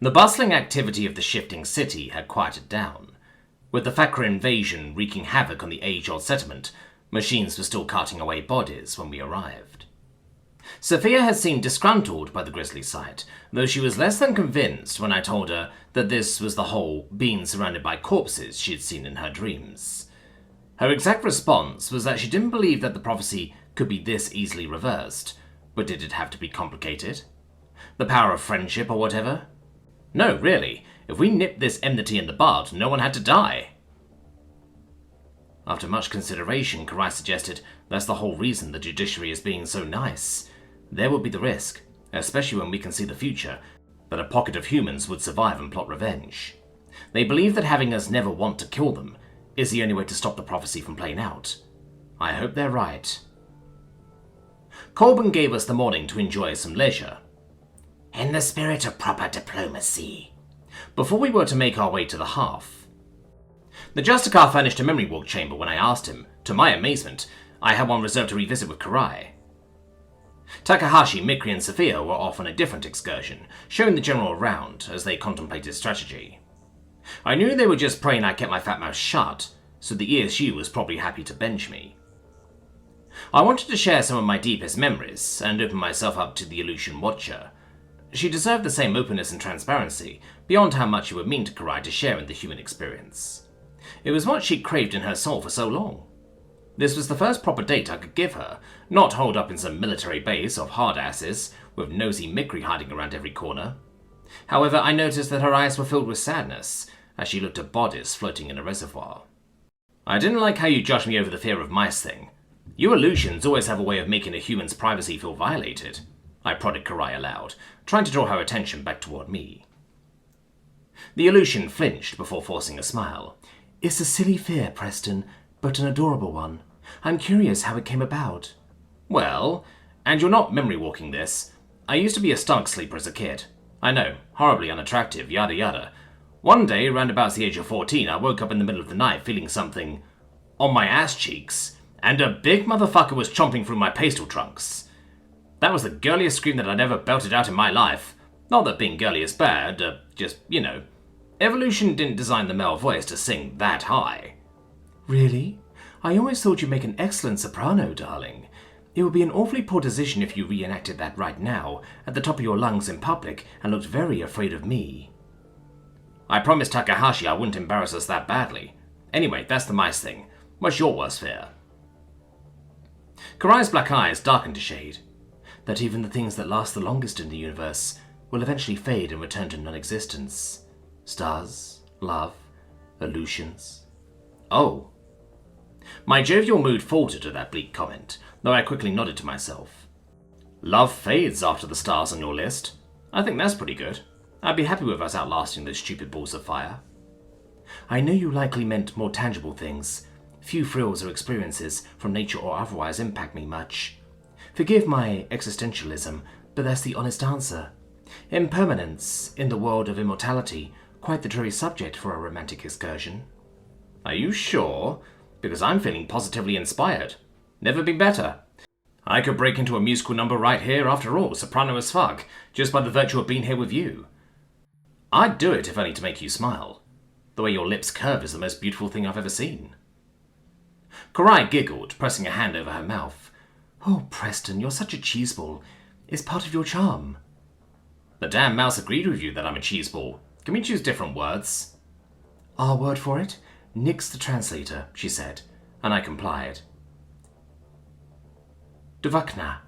The bustling activity of the shifting city had quieted down. With the Fakra invasion wreaking havoc on the age-old settlement, machines were still carting away bodies when we arrived. Sophia had seemed disgruntled by the grisly sight, though she was less than convinced when I told her that this was the whole being surrounded by corpses she had seen in her dreams. Her exact response was that she didn't believe that the prophecy could be this easily reversed, but did it have to be complicated? The power of friendship or whatever? No, really, if we nipped this enmity in the bud, no one had to die. After much consideration, Karai suggested that's the whole reason the judiciary is being so nice. There would be the risk, especially when we can see the future, that a pocket of humans would survive and plot revenge. They believe that having us never want to kill them is the only way to stop the prophecy from playing out. I hope they're right. Corbin gave us the morning to enjoy some leisure, in the spirit of proper diplomacy, before we were to make our way to the hearth. The Justicar furnished a memory walk chamber when I asked him. To my amazement, I had one reserved to revisit with Karai. Takahashi, Mikri, and Sophia were off on a different excursion, showing the general around as they contemplated strategy. I knew they were just praying I kept my fat mouth shut, so the ESU was probably happy to bench me. I wanted to share some of my deepest memories and open myself up to the Aleutian Watcher. She deserved the same openness and transparency, beyond how much it would mean to Karai to share in the human experience. It was what she'd craved in her soul for so long. This was the first proper date I could give her, not holed up in some military base of hard-asses with nosy Mikri hiding around every corner. However, I noticed that her eyes were filled with sadness as she looked at bodies floating in a reservoir. I didn't like how you judged me over the fear of mice thing. You Aleutians always have a way of making a human's privacy feel violated, I prodded Karai aloud, trying to draw her attention back toward me. The Aleutian flinched before forcing a smile. It's a silly fear, Preston, but an adorable one. I'm curious how it came about. Well, and you're not memory walking this. I used to be a stunk sleeper as a kid. I know, horribly unattractive, yada yada. One day, round about the age of 14, I woke up in the middle of the night feeling something on my ass cheeks, and a big motherfucker was chomping through my pastel trunks. That was the girliest scream that I'd ever belted out in my life. Not that being girly is bad, just, you know. Evolution didn't design the male voice to sing that high. Really? I always thought you'd make an excellent soprano, darling. It would be an awfully poor decision if you reenacted that right now, at the top of your lungs in public, and looked very afraid of me. I promised Takahashi I wouldn't embarrass us that badly. Anyway, that's the mice thing. What's your worst fear? Karai's black eyes darkened a shade. That even the things that last the longest in the universe will eventually fade and return to non-existence. Stars, love, Aleutians. Oh. My jovial mood faltered at that bleak comment, though I quickly nodded to myself. Love fades after the stars on your list. I think that's pretty good. I'd be happy with us outlasting those stupid balls of fire. I know you likely meant more tangible things. Few thrills or experiences, from nature or otherwise, impact me much. Forgive my existentialism, but that's the honest answer. Impermanence, in the world of immortality, quite the dreary subject for a romantic excursion. Are you sure? Because I'm feeling positively inspired. Never been better. I could break into a musical number right here after all, soprano as fuck, just by the virtue of being here with you. I'd do it if only to make you smile. The way your lips curve is the most beautiful thing I've ever seen. Karai giggled, pressing a hand over her mouth. Oh, Preston, you're such a cheeseball. It's part of your charm. The damn mouse agreed with you that I'm a cheeseball. Can we choose different words? Our word for it? Nix the translator, she said, and I complied. Duvakna.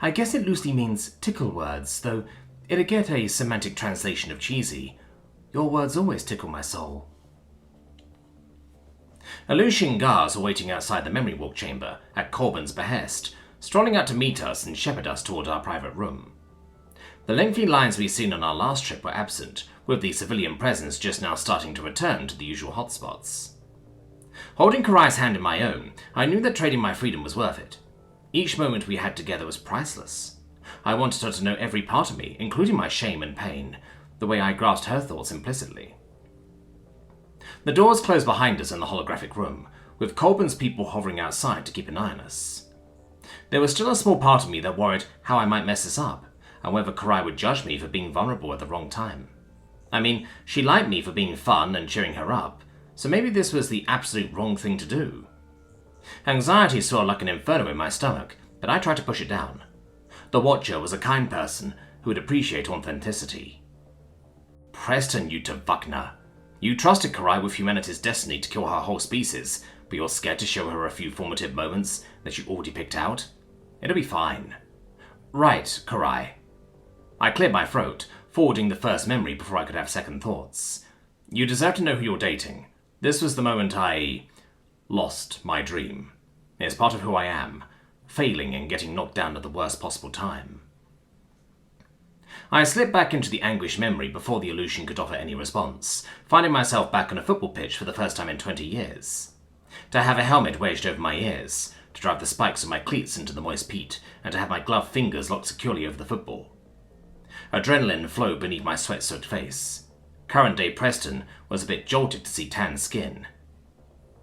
I guess it loosely means tickle words, though it'd get a semantic translation of cheesy. Your words always tickle my soul. Aleutian guards were waiting outside the memory walk chamber, at Corbin's behest, strolling out to meet us and shepherd us toward our private room. The lengthy lines we'd seen on our last trip were absent, with the civilian presence just now starting to return to the usual hotspots. Holding Karai's hand in my own, I knew that trading my freedom was worth it. Each moment we had together was priceless. I wanted her to know every part of me, including my shame and pain, the way I grasped her thoughts implicitly. The doors closed behind us in the holographic room, with Colburn's people hovering outside to keep an eye on us. There was still a small part of me that worried how I might mess this up, and whether Karai would judge me for being vulnerable at the wrong time. I mean, she liked me for being fun and cheering her up, so maybe this was the absolute wrong thing to do. Anxiety swelled like an inferno in my stomach, but I tried to push it down. The Watcher was a kind person who would appreciate authenticity. Preston, you Tavukna. You trusted Karai with humanity's destiny to kill her whole species, but you're scared to show her a few formative moments that you already picked out? It'll be fine. Right, Karai. I cleared my throat, forwarding the first memory before I could have second thoughts. You deserve to know who you're dating. This was the moment I lost my dream. It's part of who I am, failing and getting knocked down at the worst possible time. I slipped back into the anguished memory before the illusion could offer any response, finding myself back on a football pitch for the first time in 20 years. To have a helmet wedged over my ears, to drive the spikes of my cleats into the moist peat, and to have my gloved fingers locked securely over the football. Adrenaline flowed beneath my sweat-soaked face. Current-day Preston was a bit jolted to see tan skin.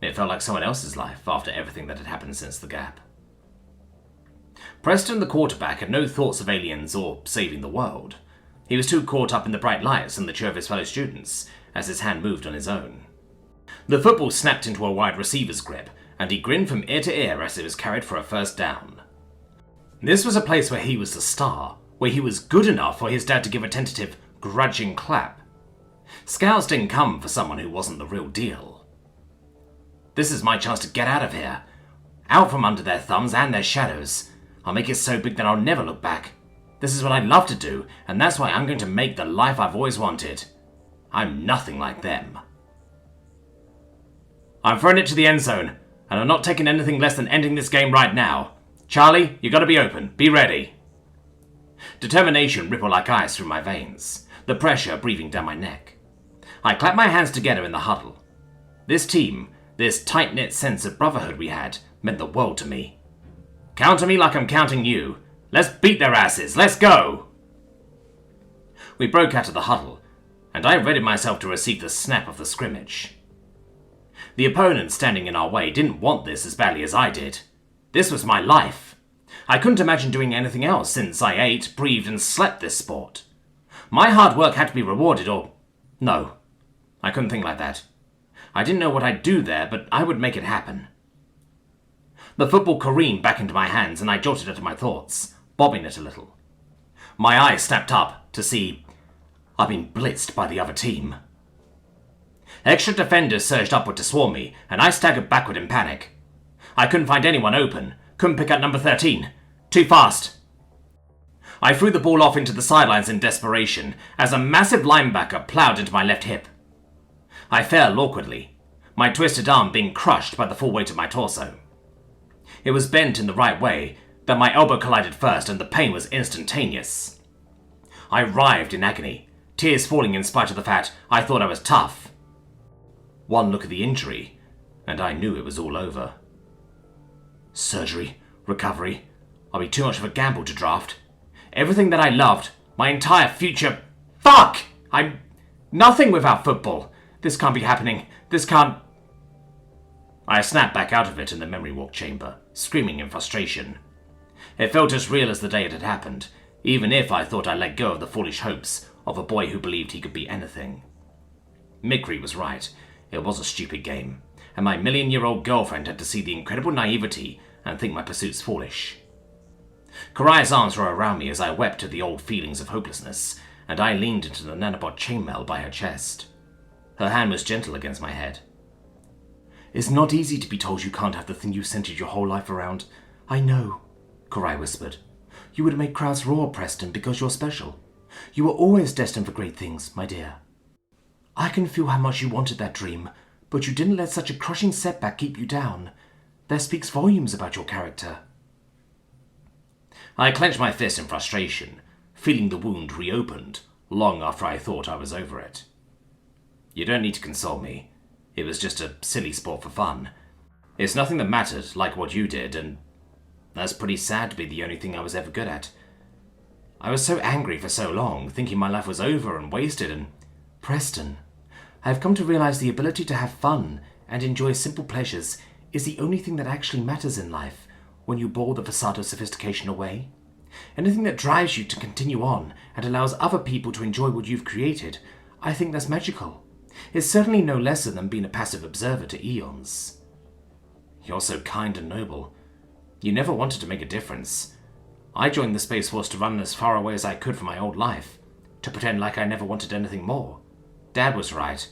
It felt like someone else's life after everything that had happened since the gap. Preston, the quarterback, had no thoughts of aliens or saving the world. He was too caught up in the bright lights and the cheer of his fellow students as his hand moved on his own. The football snapped into a wide receiver's grip, and he grinned from ear to ear as it was carried for a first down. This was a place where he was the star, where he was good enough for his dad to give a tentative, grudging clap. Scouts didn't come for someone who wasn't the real deal. This is my chance to get out of here. Out from under their thumbs and their shadows. I'll make it so big that I'll never look back. This is what I love to do, and that's why I'm going to make the life I've always wanted. I'm nothing like them. I'm throwing it to the end zone, and I'm not taking anything less than ending this game right now. Charlie, you gotta be open. Be ready. Determination rippled like ice through my veins, the pressure breathing down my neck. I clapped my hands together in the huddle. This team, this tight-knit sense of brotherhood we had, meant the world to me. Count on me like I'm counting you. Let's beat their asses. Let's go! We broke out of the huddle, and I readied myself to receive the snap of the scrimmage. The opponent standing in our way didn't want this as badly as I did. This was my life. I couldn't imagine doing anything else since I ate, breathed, and slept this sport. My hard work had to be rewarded or... No, I couldn't think like that. I didn't know what I'd do there, but I would make it happen. The football careened back into my hands and I jolted out of my thoughts, bobbing it a little. My eyes snapped up to see I'd been blitzed by the other team. Extra defenders surged upward to swarm me, and I staggered backward in panic. I couldn't find anyone open, couldn't pick out number 13. Too fast. I threw the ball off into the sidelines in desperation as a massive linebacker plowed into my left hip. I fell awkwardly, my twisted arm being crushed by the full weight of my torso. It was bent in the right way, that my elbow collided first and the pain was instantaneous. I writhed in agony, tears falling in spite of the fact I thought I was tough. One look at the injury, and I knew it was all over. Surgery, recovery, I'll be too much of a gamble to draft. Everything that I loved, my entire future... Fuck! I'm nothing without football. This can't be happening. This can't... I snapped back out of it in the memory walk chamber, screaming in frustration. It felt as real as the day it had happened, even if I thought I let go of the foolish hopes of a boy who believed he could be anything. Mikri was right. It was a stupid game, and my million-year-old girlfriend had to see the incredible naivety and think my pursuits foolish. Karai's arms were around me as I wept at the old feelings of hopelessness, and I leaned into the nanobot chainmail by her chest. Her hand was gentle against my head. It's not easy to be told you can't have the thing you centered your whole life around. I know, Karai whispered. You would make crowds roar, Preston, because you're special. You were always destined for great things, my dear. I can feel how much you wanted that dream, but you didn't let such a crushing setback keep you down. That speaks volumes about your character. I clenched my fist in frustration, feeling the wound reopened, long after I thought I was over it. You don't need to console me. It was just a silly sport for fun. It's nothing that mattered, like what you did, and that's pretty sad to be the only thing I was ever good at. I was so angry for so long, thinking my life was over and wasted, and... Preston, I have come to realize the ability to have fun and enjoy simple pleasures is the only thing that actually matters in life when you bore the facade of sophistication away. Anything that drives you to continue on and allows other people to enjoy what you've created, I think that's magical. It's certainly no lesser than being a passive observer to eons. You're so kind and noble. You never wanted to make a difference. I joined the Space Force to run as far away as I could from my old life, to pretend like I never wanted anything more. Dad was right.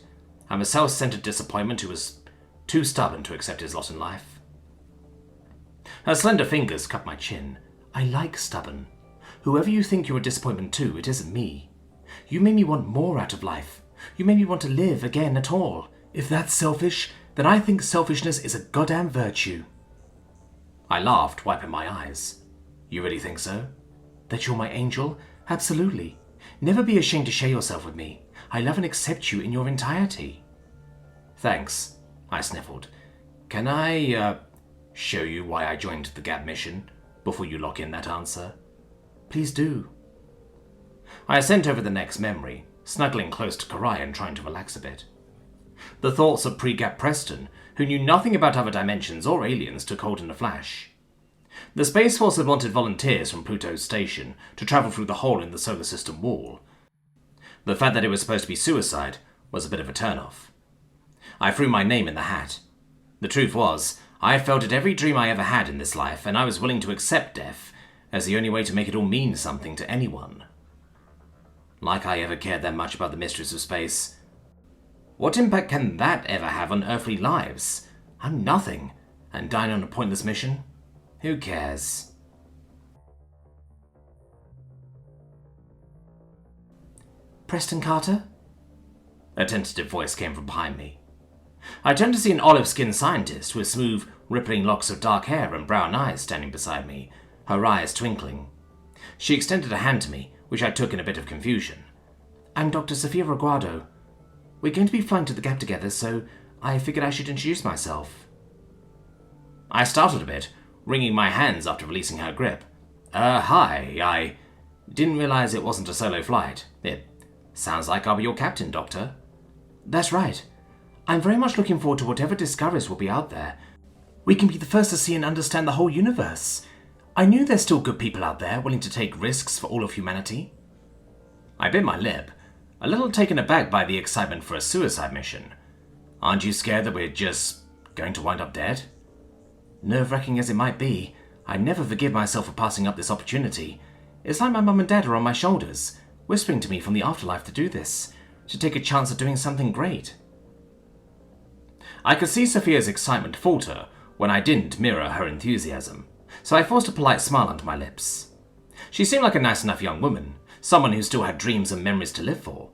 I'm a self-centered disappointment who was too stubborn to accept his lot in life. Her slender fingers cupped my chin. I like stubborn. Whoever you think you're a disappointment to, it isn't me. You made me want more out of life. You made me want to live again at all. If that's selfish, then I think selfishness is a goddamn virtue. I laughed, wiping my eyes. You really think so? That you're my angel? Absolutely. Never be ashamed to share yourself with me. I love and accept you in your entirety. Thanks, I sniffled. Can I, show you why I joined the Gap mission before you lock in that answer? Please do. I sent over the next memory, snuggling close to Karai and trying to relax a bit. The thoughts of pre-Gap Preston, who knew nothing about other dimensions or aliens, took hold in a flash. The Space Force had wanted volunteers from Pluto's station to travel through the hole in the solar system wall. The fact that it was supposed to be suicide was a bit of a turn-off. I threw my name in the hat. The truth was, I felt it every dream I ever had in this life, and I was willing to accept death as the only way to make it all mean something to anyone. Like I ever cared that much about the mysteries of space. What impact can that ever have on earthly lives? I'm nothing, and dying on a pointless mission? Who cares? Preston Carter? A tentative voice came from behind me. I turned to see an olive-skinned scientist with smooth, rippling locks of dark hair and brown eyes standing beside me, her eyes twinkling. She extended a hand to me, which I took in a bit of confusion. I'm Dr. Sophia Reguardo. We're going to be flying to the Gap together, so I figured I should introduce myself. I startled a bit, wringing my hands after releasing her grip. Hi, I didn't realize it wasn't a solo flight. It sounds like I'll be your captain, Doctor. That's right. I'm very much looking forward to whatever discoveries will be out there. We can be the first to see and understand the whole universe. I knew there's still good people out there willing to take risks for all of humanity. I bit my lip, a little taken aback by the excitement for a suicide mission. Aren't you scared that we're just going to wind up dead? Nerve-wracking as it might be, I never forgive myself for passing up this opportunity. It's like my mum and dad are on my shoulders, whispering to me from the afterlife to do this, to take a chance at doing something great. I could see Sophia's excitement falter when I didn't mirror her enthusiasm, so I forced a polite smile onto my lips. She seemed like a nice enough young woman, someone who still had dreams and memories to live for.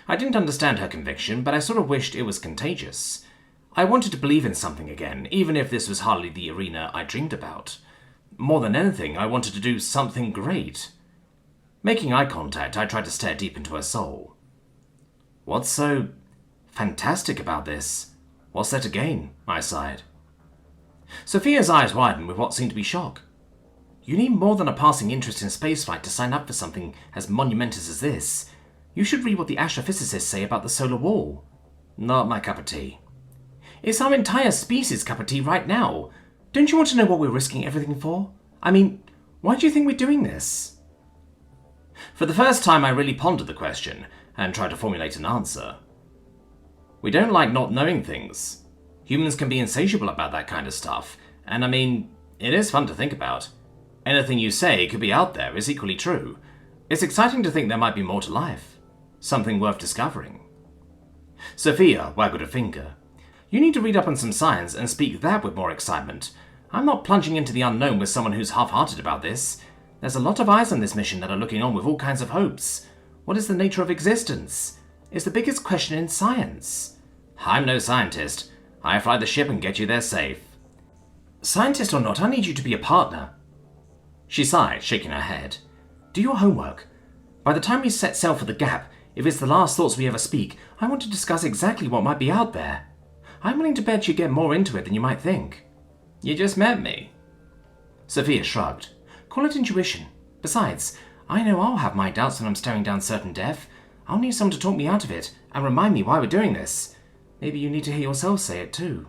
I didn't understand her conviction, but I sort of wished it was contagious. I wanted to believe in something again, even if this was hardly the arena I dreamed about. More than anything, I wanted to do something great. Making eye contact, I tried to stare deep into her soul. What's so fantastic about this? What's there to gain? I sighed. Sophia's eyes widened with what seemed to be shock. You need more than a passing interest in spaceflight to sign up for something as monumentous as this. You should read what the astrophysicists say about the solar wall. Not my cup of tea. It's our entire species' cup of tea right now. Don't you want to know what we're risking everything for? I mean, why do you think we're doing this? For the first time, I really pondered the question and tried to formulate an answer. We don't like not knowing things. Humans can be insatiable about that kind of stuff, and I mean, it is fun to think about. Anything you say could be out there is equally true. It's exciting to think there might be more to life. Something worth discovering. Sophia waggled a finger. You need to read up on some science and speak that with more excitement. I'm not plunging into the unknown with someone who's half-hearted about this. There's a lot of eyes on this mission that are looking on with all kinds of hopes. What is the nature of existence? It's the biggest question in science. I'm no scientist. I fly the ship and get you there safe. Scientist or not, I need you to be a partner. She sighed, shaking her head. Do your homework. By the time we set sail for the Gap, if it's the last thoughts we ever speak, I want to discuss exactly what might be out there. I'm willing to bet you get more into it than you might think. You just met me. Sophia shrugged. Call it intuition. Besides, I know I'll have my doubts when I'm staring down certain death. I'll need someone to talk me out of it and remind me why we're doing this. Maybe you need to hear yourself say it too.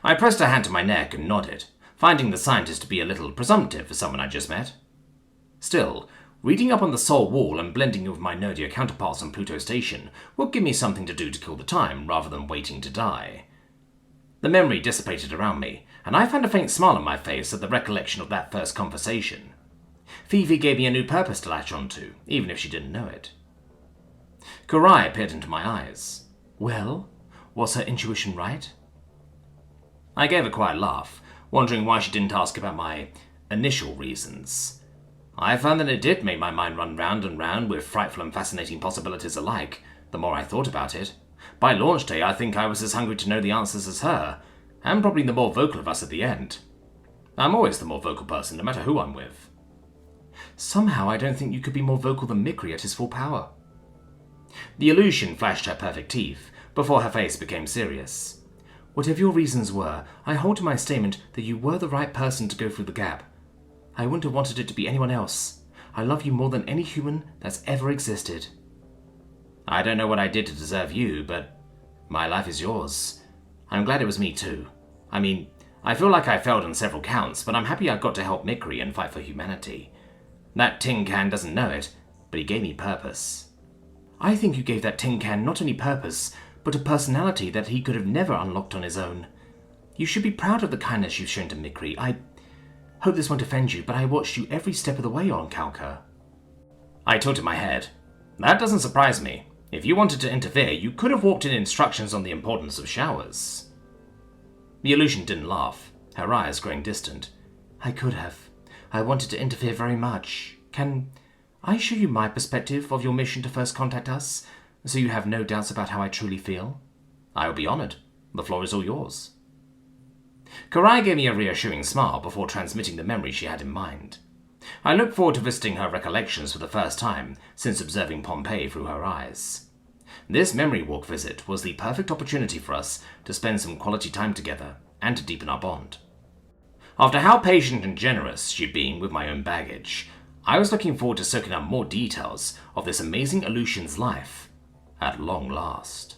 I pressed a hand to my neck and nodded, finding the scientist to be a little presumptive for someone I just met. Still, Reading up on the Sol Wall and blending with my nerdier counterparts on Pluto Station would give me something to do to kill the time rather than waiting to die. The memory dissipated around me, and I found a faint smile on my face at the recollection of that first conversation. Fifi gave me a new purpose to latch onto, even if she didn't know it. Kurai peered into my eyes. Well, was her intuition right? I gave a quiet laugh, wondering why she didn't ask about my initial reasons. I found that it did make my mind run round and round with frightful and fascinating possibilities alike, the more I thought about it. By launch day, I think I was as hungry to know the answers as her, and probably the more vocal of us at the end. I'm always the more vocal person, no matter who I'm with. Somehow I don't think you could be more vocal than Mikri at his full power. The illusion flashed her perfect teeth, before her face became serious. Whatever your reasons were, I hold to my statement that you were the right person to go through the gap. I wouldn't have wanted it to be anyone else. I love you more than any human that's ever existed. I don't know what I did to deserve you, but my life is yours. I'm glad it was me too. I mean, I feel like I failed on several counts, but I'm happy I got to help Mikri and fight for humanity. That tin can doesn't know it, but he gave me purpose. I think you gave that tin can not only purpose, but a personality that he could have never unlocked on his own. You should be proud of the kindness you've shown to Mikri. I hope this won't offend you, but I watched you every step of the way on Kalka. I tilted my head. That doesn't surprise me. If you wanted to interfere, you could have walked in instructions on the importance of showers. The illusion didn't laugh, her eyes growing distant. I could have. I wanted to interfere very much. Can I show you my perspective of your mission to first contact us, so you have no doubts about how I truly feel? I will be honored. The floor is all yours. Kurai gave me a reassuring smile before transmitting the memory she had in mind. I looked forward to visiting her recollections for the first time since observing Pompeii through her eyes. This memory walk visit was the perfect opportunity for us to spend some quality time together and to deepen our bond. After how patient and generous she'd been with my own baggage, I was looking forward to soaking up more details of this amazing illusion's life at long last.